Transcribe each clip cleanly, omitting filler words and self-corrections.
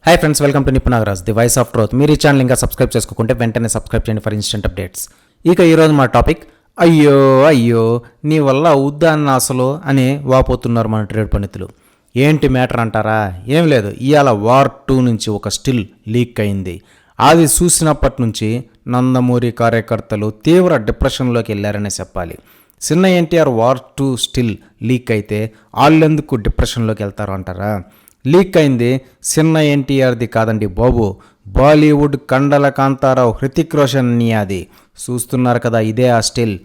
Hi friends, welcome to Nippu Nagaraj, the voice of truth. మీరు ఈ channel ఇంకా సబ్స్క్రైబ్ చేసుకోకుంటే వెంటనే సబ్స్క్రైబ్ చేయండి ఫర్ ఇన్స్టెంట్ అప్డేట్స్. ఇక ఈరోజు మా టాపిక్ అయ్యో నీ వల్ల అవుద్దా అన్న అసలు అని వాపోతున్నారు మన ట్రేడ్ పండితులు. ఏంటి మ్యాటర్ అంటారా? ఏం లేదు, ఇవాళ వార్ 2 నుంచి ఒక స్టిల్ లీక్ అయింది. అది చూసినప్పటి నుంచి నందమూరి కార్యకర్తలు తీవ్ర డిప్రెషన్లోకి వెళ్ళారనే చెప్పాలి. చిన్న ఎన్టీఆర్ వార్ 2 స్టిల్ లీక్ అయితే వాళ్ళెందుకు డిప్రెషన్లోకి వెళ్తారు అంటారా? లీక్ అయింది చిన్న ఎన్టీఆర్ది కాదండి బాబు, బాలీవుడ్ కండల కాంతారావు హృతిక్ రోషన్ అది. చూస్తున్నారు కదా, ఇదే ఆ స్టిల్.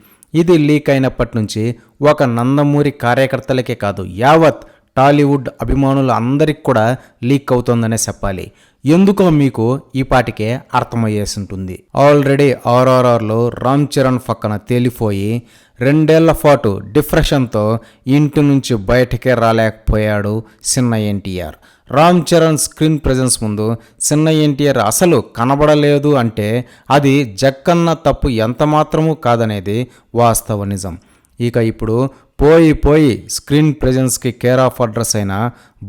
ఇది లీక్ అయినప్పటి నుంచి ఒక నందమూరి కార్యకర్తలకే కాదు, యావత్ టాలీవుడ్ అభిమానులు అందరికి కూడా లీక్ అవుతోందనే చెప్పాలి. ఎందుకో మీకు ఈ పాటికే అర్థమయ్యేసి ఉంటుంది. ఆల్రెడీ ఆర్ఆర్ఆర్లో రామ్ చరణ్ పక్కన తేలిపోయి 2 ఏళ్ల పాటు డిప్రెషన్తో ఇంటి నుంచి బయటకే రాలేకపోయాడు చిన్న ఎన్టీఆర్. రామ్ చరణ్ స్క్రీన్ ప్రెజెన్స్ ముందు చిన్న ఎన్టీఆర్ అసలు కనబడలేదు అంటే అది జక్కన్న తప్పు ఎంత మాత్రమూ కాదనేది వాస్తవ నిజం. ఇక ఇప్పుడు పోయి స్క్రీన్ ప్రెజెన్స్కి కేర్ ఆఫ్ అడ్రస్ అయిన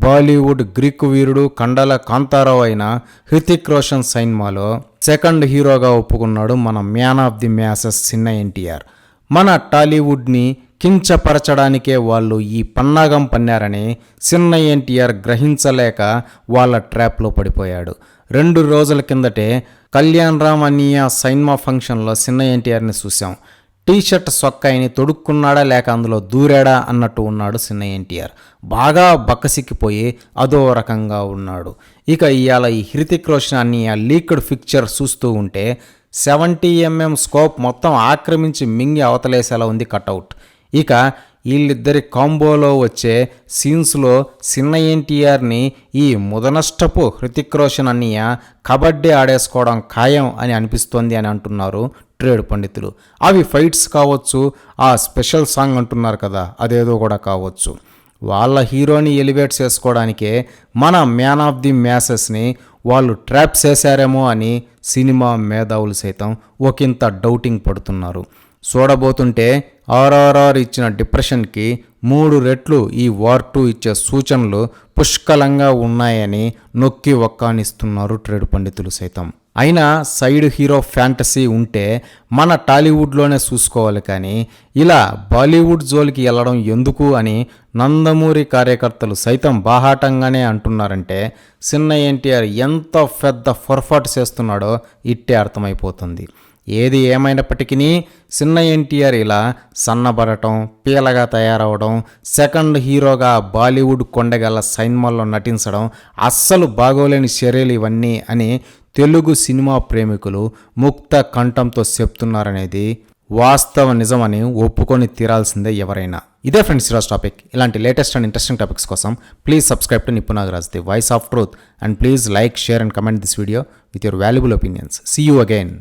బాలీవుడ్ గ్రీకు వీరుడు కండల కాంతారావు అయిన హృతిక్ రోషన్ సినిమాలో సెకండ్ హీరోగా ఒప్పుకున్నాడు మన మ్యాన్ ఆఫ్ ది మ్యాసెస్ చిన్న ఎన్టీఆర్. మన టాలీవుడ్ని కించపరచడానికే వాళ్ళు ఈ పన్నాగం పన్నారని చిన్న ఎన్టీఆర్ గ్రహించలేక వాళ్ళ ట్రాప్లో పడిపోయాడు. 2 రోజుల కిందటే కళ్యాణ్ రామ్ అన్నయ్య సినిమా ఫంక్షన్లో చిన్న ఎన్టీఆర్ని చూసాం. టీషర్ట్ సొక్కాయిని తొడుక్కున్నాడా లేక అందులో దూరాడా అన్నట్టు ఉన్నాడు చిన్న ఎన్టీఆర్. బాగా బక్కసిక్కిపోయి అదో రకంగా ఉన్నాడు. ఇక ఇవాళ ఈ హృతిక్ రోషన్ అన్నయ్య లీక్డ్ పిక్చర్ చూస్తూ ఉంటే 70mm స్కోప్ మొత్తం ఆక్రమించి మింగి అవతలేసేలా ఉంది కటౌట్. ఇక వీళ్ళిద్దరి కాంబోలో వచ్చే సీన్స్లో చిన్న ఎన్టీఆర్ని ఈ ముదనష్టపు హృతిక్ రోషన్ అన్నయ్య కబడ్డీ ఆడేసుకోవడం ఖాయం అని అనిపిస్తోంది అని అంటున్నారు ట్రేడ్ పండితులు. అవి ఫైట్స్ కావచ్చు, ఆ స్పెషల్ సాంగ్ అంటున్నారు కదా, అదేదో కూడా కావచ్చు. వాళ్ళ హీరోని ఎలివేట్ చేసుకోవడానికే మన మ్యాన్ ఆఫ్ ది మ్యాసెస్ని వాళ్ళు ట్రాప్ చేశారేమో అని సినిమా మేధావులు సైతం ఒకంత డౌటింగ్ పడుతున్నారు. చూడబోతుంటే ఆర్ఆర్ఆర్ ఇచ్చిన డిప్రెషన్కి 3 రెట్లు ఈ వార్ 2 ఇచ్చే సూచనలు పుష్కలంగా ఉన్నాయని నొక్కి ఒక్కానిస్తున్నారు ట్రేడ్ పండితులు సైతం. అయినా సైడ్ హీరో ఫ్యాంటసీ ఉంటే మన టాలీవుడ్లోనే చూసుకోవాలి, కానీ ఇలా బాలీవుడ్ జోలికి వెళ్ళడం ఎందుకు అని నందమూరి కార్యకర్తలు సైతం బాహాటంగానే అంటున్నారంటే చిన్న ఎన్టీఆర్ ఎంత పెద్ద పొరపాటు చేస్తున్నాడో ఇట్టే అర్థమైపోతుంది. ఏది ఏమైనప్పటికీ చిన్న ఎన్టీఆర్ ఇలా సన్నబడటం, పీలగా తయారవడం, సెకండ్ హీరోగా బాలీవుడ్ కొండగల సినిమాల్లో నటించడం అస్సలు బాగోలేని చర్యలు ఇవన్నీ అని తెలుగు సినిమా ప్రేమికులు ముక్త కంఠంతో చెప్తున్నారనేది వాస్తవ నిజమని ఒప్పుకొని తీరాల్సిందే ఎవరైనా. ఇదే ఫ్రెండ్స్ ఈరోజు టాపిక్. ఇలాంటి లేటెస్ట్ అండ్ ఇంట్రెస్టింగ్ టాపిక్స్ కోసం please subscribe to Nippu Nagaraj, the voice of truth, and please like, share and comment this video with your valuable opinions. See you again.